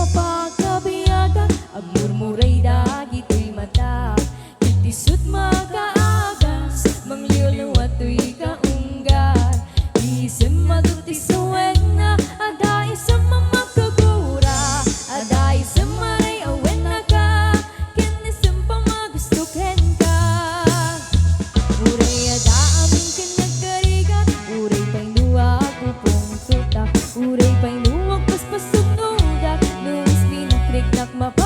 mapakabiyaga ang murmuray dagito'y mata itisut makaagas mangluluwa to'y kaunggan isem maduti suweng na ada isem mamakagura ada isem maray awen na ka kinisem pamagustuken ka uray ada aming kinagkarigat uray pa'y nuwag upong tutak uray pa'y nuwag paspasugnugat nuis pinakrik nak mapa